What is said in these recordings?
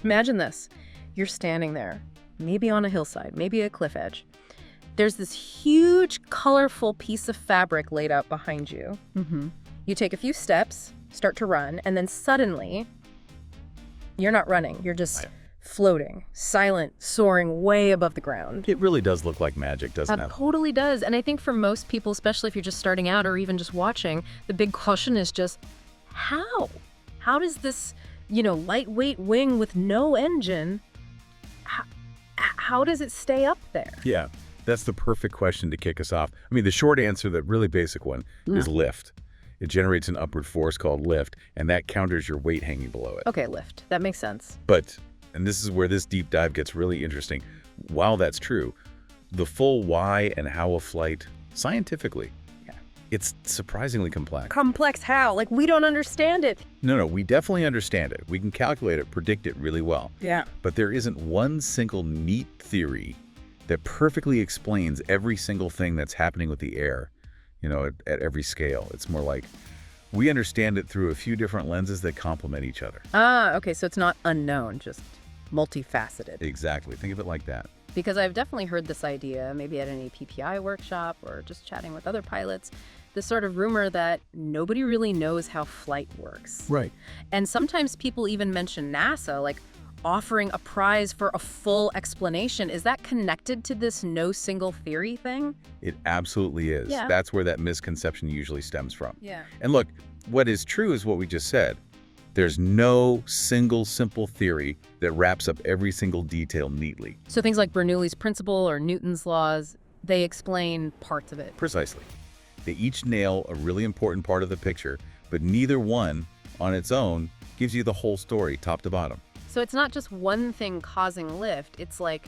Imagine this. You're standing there, maybe on a hillside, maybe a cliff edge. There's this huge, colorful piece of fabric laid out behind you. You take a few steps, start to run, and then suddenly, you're not running. You're just floating, silent, soaring way above the ground. It really does look like magic, doesn't it? It totally does. And I think for most people, especially if you're just starting out or even just watching, the big question is just, how? How does this, lightweight wing with no engine, how does it stay up there? Yeah, that's the perfect question to kick us off. I mean, the short answer, the really basic one, is lift. It generates an upward force called lift, and that counters your weight hanging below it. Okay, lift. That makes sense. But, and this is where this deep dive gets really interesting, while that's true, the full why and how of flight, scientifically, it's surprisingly complex. Complex how? Like, we don't understand it. No, we definitely understand it. We can calculate it, predict it really well. Yeah. But there isn't one single neat theory that perfectly explains every single thing that's happening with the air, at every scale. It's more like we understand it through a few different lenses that complement each other. Ah, okay, so it's not unknown, just multifaceted. Exactly. Think of it like that. Because I've definitely heard this idea, maybe at any APPI workshop or just chatting with other pilots, this sort of rumor that nobody really knows how flight works. Right. And sometimes people even mention NASA, like offering a prize for a full explanation. Is that connected to this no single theory thing? It absolutely is. Yeah. That's where that misconception usually stems from. Yeah. And look, what is true is what we just said. There's no single simple theory that wraps up every single detail neatly. So things like Bernoulli's principle or Newton's laws, they explain parts of it. Precisely. They each nail a really important part of the picture, but neither one on its own gives you the whole story top to bottom. So it's not just one thing causing lift, it's like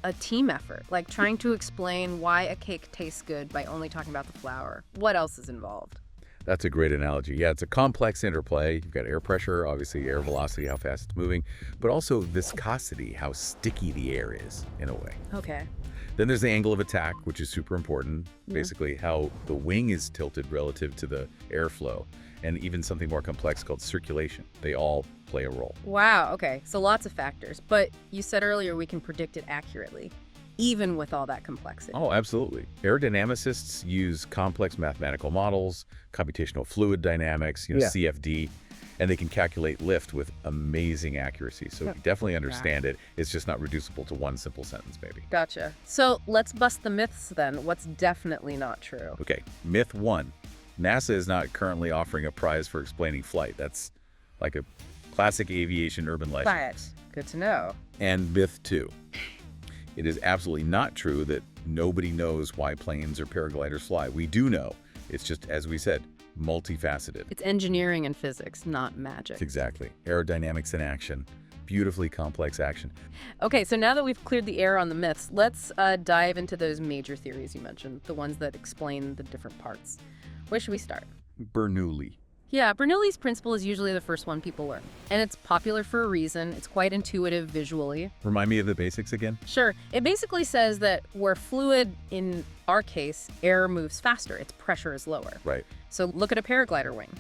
a team effort, like trying to explain why a cake tastes good by only talking about the flour. What else is involved? That's a great analogy. Yeah, it's a complex interplay. You've got air pressure, obviously air velocity, how fast it's moving, but also viscosity, how sticky the air is in a way. Okay. Then there's the angle of attack, which is super important. Basically, how the wing is tilted relative to the airflow, and even something more complex called circulation. They all play a role. Wow, okay. So lots of factors. But you said earlier we can predict it accurately, even with all that complexity. Oh, absolutely. Aerodynamicists use complex mathematical models, computational fluid dynamics, CFD, and they can calculate lift with amazing accuracy. So if you definitely understand it, it's just not reducible to one simple sentence, maybe. Gotcha. So let's bust the myths then. What's definitely not true? Okay, myth 1. NASA is not currently offering a prize for explaining flight. That's like a classic aviation urban legend. But good to know. And myth 2. It is absolutely not true that nobody knows why planes or paragliders fly. We do know. It's just, as we said, multifaceted. It's engineering and physics, not magic. Exactly. Aerodynamics in action. Beautifully complex action. Okay, so now that we've cleared the air on the myths, let's dive into those major theories you mentioned, the ones that explain the different parts. Where should we start? Bernoulli. Yeah, Bernoulli's principle is usually the first one people learn. And it's popular for a reason. It's quite intuitive visually. Remind me of the basics again? Sure. It basically says that where fluid, in our case, air moves faster, its pressure is lower. Right. So look at a paraglider wing.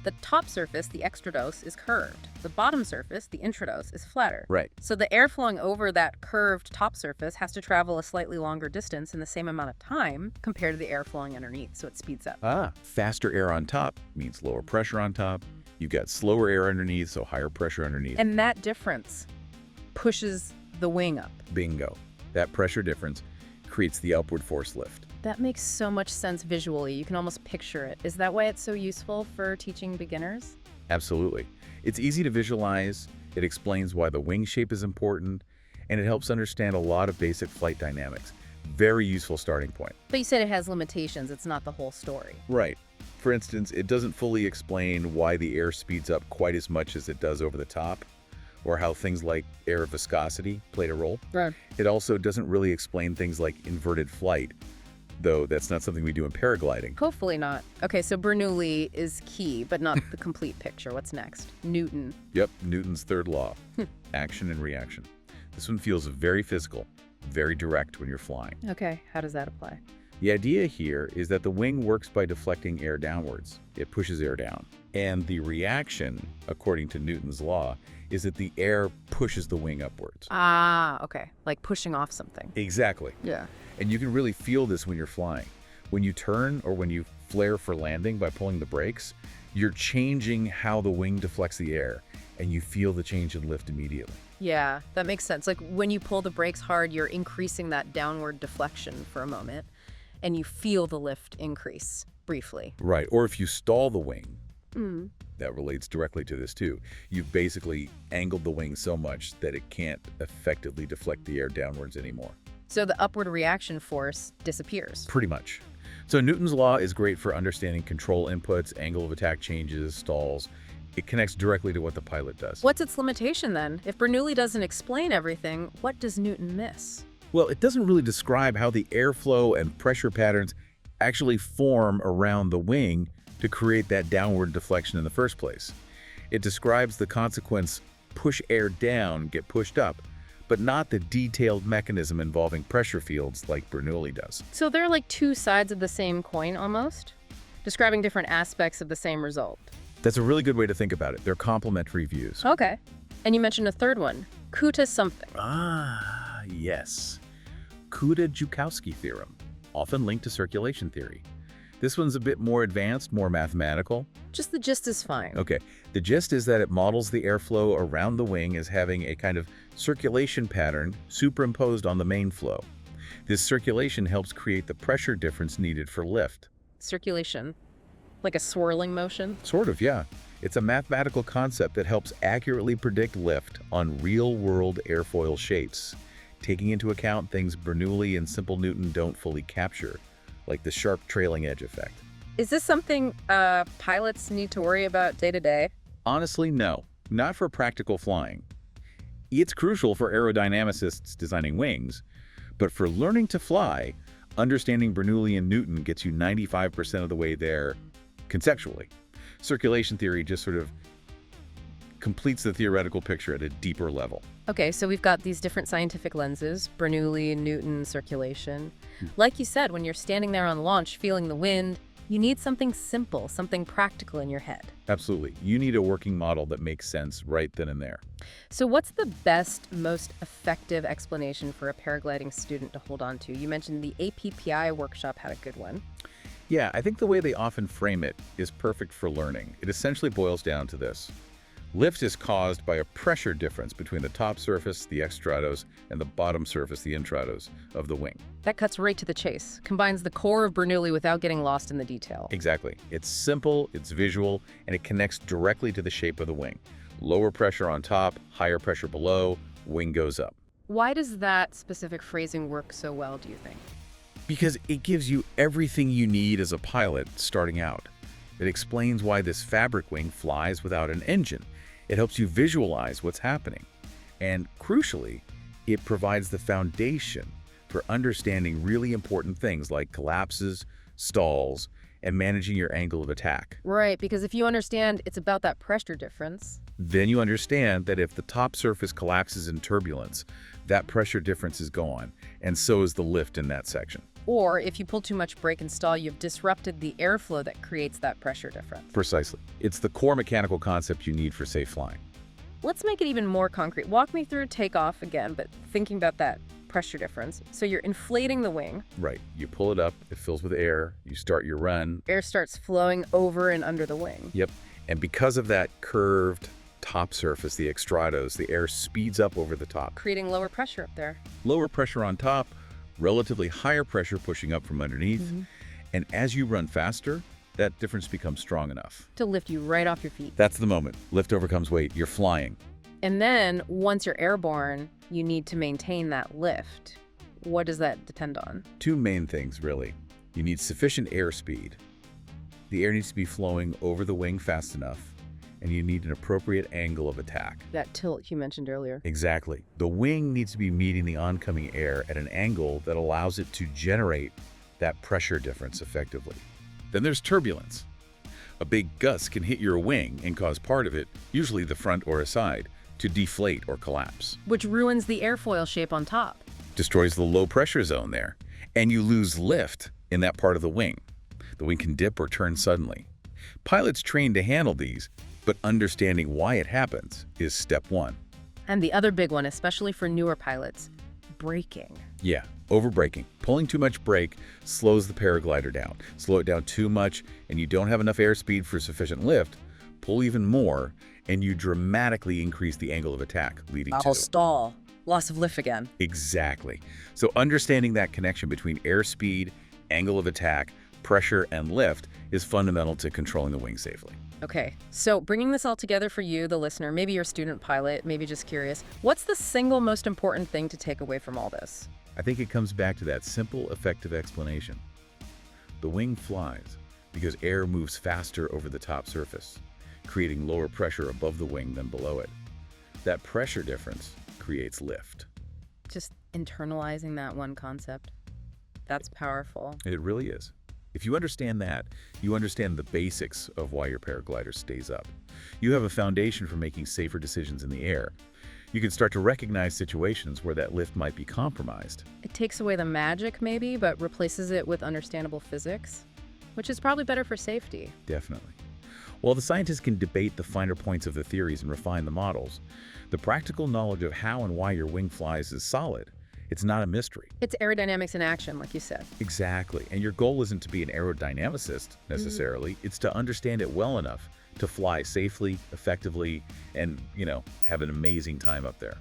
The top surface, the extrados, is curved. The bottom surface, the intrados, is flatter. Right. So the air flowing over that curved top surface has to travel a slightly longer distance in the same amount of time compared to the air flowing underneath, so it speeds up. Faster air on top means lower pressure on top. You've got slower air underneath, so higher pressure underneath. And that difference pushes the wing up. Bingo. That pressure difference creates the upward force lift. That makes so much sense visually. You can almost picture it. Is that why it's so useful for teaching beginners? Absolutely. It's easy to visualize, it explains why the wing shape is important, and it helps understand a lot of basic flight dynamics. Very useful starting point. But you said it has limitations. It's not the whole story. Right. For instance, it doesn't fully explain why the air speeds up quite as much as it does over the top, or how things like air viscosity played a role. Right. It also doesn't really explain things like inverted flight, though that's not something we do in paragliding. Hopefully not. Okay, so Bernoulli is key, but not the complete picture. What's next? Newton. Yep, Newton's third law, action and reaction. This one feels very physical, very direct when you're flying. Okay, how does that apply? The idea here is that the wing works by deflecting air downwards. It pushes air down. And the reaction, according to Newton's law, is that the air pushes the wing upwards. Ah, okay. Like pushing off something. Exactly. Yeah. And you can really feel this when you're flying. When you turn or when you flare for landing by pulling the brakes, you're changing how the wing deflects the air, and you feel the change in lift immediately. Yeah, that makes sense. Like when you pull the brakes hard, you're increasing that downward deflection for a moment, and you feel the lift increase briefly. Right. Or if you stall the wing, that relates directly to this too. You've basically angled the wing so much that it can't effectively deflect the air downwards anymore. So the upward reaction force disappears. Pretty much. So Newton's law is great for understanding control inputs, angle of attack changes, stalls. It connects directly to what the pilot does. What's its limitation then? If Bernoulli doesn't explain everything, what does Newton miss? Well, it doesn't really describe how the airflow and pressure patterns actually form around the wing to create that downward deflection in the first place. It describes the consequence push air down, get pushed up, but not the detailed mechanism involving pressure fields like Bernoulli does. So they're like two sides of the same coin almost, describing different aspects of the same result. That's a really good way to think about it. They're complementary views. Okay. And you mentioned a third one, Kutta something. Ah, yes. Kutta-Joukowski theorem, often linked to circulation theory. This one's a bit more advanced, more mathematical. Just the gist is fine. Okay, the gist is that it models the airflow around the wing as having a kind of circulation pattern superimposed on the main flow. This circulation helps create the pressure difference needed for lift. Circulation, like a swirling motion? Sort of, yeah. It's a mathematical concept that helps accurately predict lift on real-world airfoil shapes, taking into account things Bernoulli and simple Newton don't fully capture, like the sharp trailing edge effect. Is this something pilots need to worry about day to day? Honestly, no. Not for practical flying. It's crucial for aerodynamicists designing wings, but for learning to fly, understanding Bernoulli and Newton gets you 95% of the way there conceptually. Circulation theory just sort of completes the theoretical picture at a deeper level. Okay, so we've got these different scientific lenses, Bernoulli, Newton, circulation. Like you said, when you're standing there on launch feeling the wind, you need something simple, something practical in your head. Absolutely. You need a working model that makes sense right then and there. So what's the best, most effective explanation for a paragliding student to hold on to? You mentioned the APPI workshop had a good one. Yeah, I think the way they often frame it is perfect for learning. It essentially boils down to this. Lift is caused by a pressure difference between the top surface, the extrados, and the bottom surface, the intrados, of the wing. That cuts right to the chase, combines the core of Bernoulli without getting lost in the detail. Exactly. It's simple, it's visual, and it connects directly to the shape of the wing. Lower pressure on top, higher pressure below, wing goes up. Why does that specific phrasing work so well, do you think? Because it gives you everything you need as a pilot starting out. It explains why this fabric wing flies without an engine. It helps you visualize what's happening. And crucially, it provides the foundation for understanding really important things like collapses, stalls, and managing your angle of attack. Right, because if you understand it's about that pressure difference, Then you understand that if the top surface collapses in turbulence, that pressure difference is gone, and so is the lift in that section. or if you pull too much brake and stall, you've disrupted the airflow that creates that pressure difference. Precisely. It's the core mechanical concept you need for safe flying. Let's make it even more concrete. Walk me through takeoff again, but thinking about that pressure difference. So you're inflating the wing. Right. You pull it up, it fills with air, you start your run. Air starts flowing over and under the wing. Yep. And because of that curved top surface, the extrados, the air speeds up over the top. Creating lower pressure up there. Lower pressure on top, relatively higher pressure pushing up from underneath. And as you run faster, that difference becomes strong enough. To lift you right off your feet. That's the moment. Lift overcomes weight. You're flying. And then once you're airborne, you need to maintain that lift. What does that depend on? Two main things, really. You need sufficient airspeed. The air needs to be flowing over the wing fast enough, and you need an appropriate angle of attack. That tilt you mentioned earlier. Exactly. The wing needs to be meeting the oncoming air at an angle that allows it to generate that pressure difference effectively. Then there's turbulence. A big gust can hit your wing and cause part of it, usually the front or a side, to deflate or collapse. Which ruins the airfoil shape on top. Destroys the low pressure zone there, and you lose lift in that part of the wing. The wing can dip or turn suddenly. Pilots trained to handle these But understanding why it happens is step one. And the other big one, especially for newer pilots, braking. Yeah, overbraking. Pulling too much brake slows the paraglider down. Slow it down too much and you don't have enough airspeed for sufficient lift, pull even more, and you dramatically increase the angle of attack, leading to... I'll stall. Loss of lift again. Exactly. So understanding that connection between airspeed, angle of attack, pressure, and lift is fundamental to controlling the wing safely. Okay, so bringing this all together for you, the listener, maybe you're a student pilot, maybe just curious, what's the single most important thing to take away from all this? I think it comes back to that simple, effective explanation. The wing flies because air moves faster over the top surface, creating lower pressure above the wing than below it. That pressure difference creates lift. Just internalizing that one concept. That's powerful. It really is. If you understand that, you understand the basics of why your paraglider stays up. You have a foundation for making safer decisions in the air. You can start to recognize situations where that lift might be compromised. It takes away the magic, maybe, but replaces it with understandable physics, which is probably better for safety. Definitely. While the scientists can debate the finer points of the theories and refine the models, the practical knowledge of how and why your wing flies is solid. It's not a mystery. It's aerodynamics in action, like you said. Exactly. And your goal isn't to be an aerodynamicist, necessarily. It's to understand it well enough to fly safely, effectively, and, have an amazing time up there.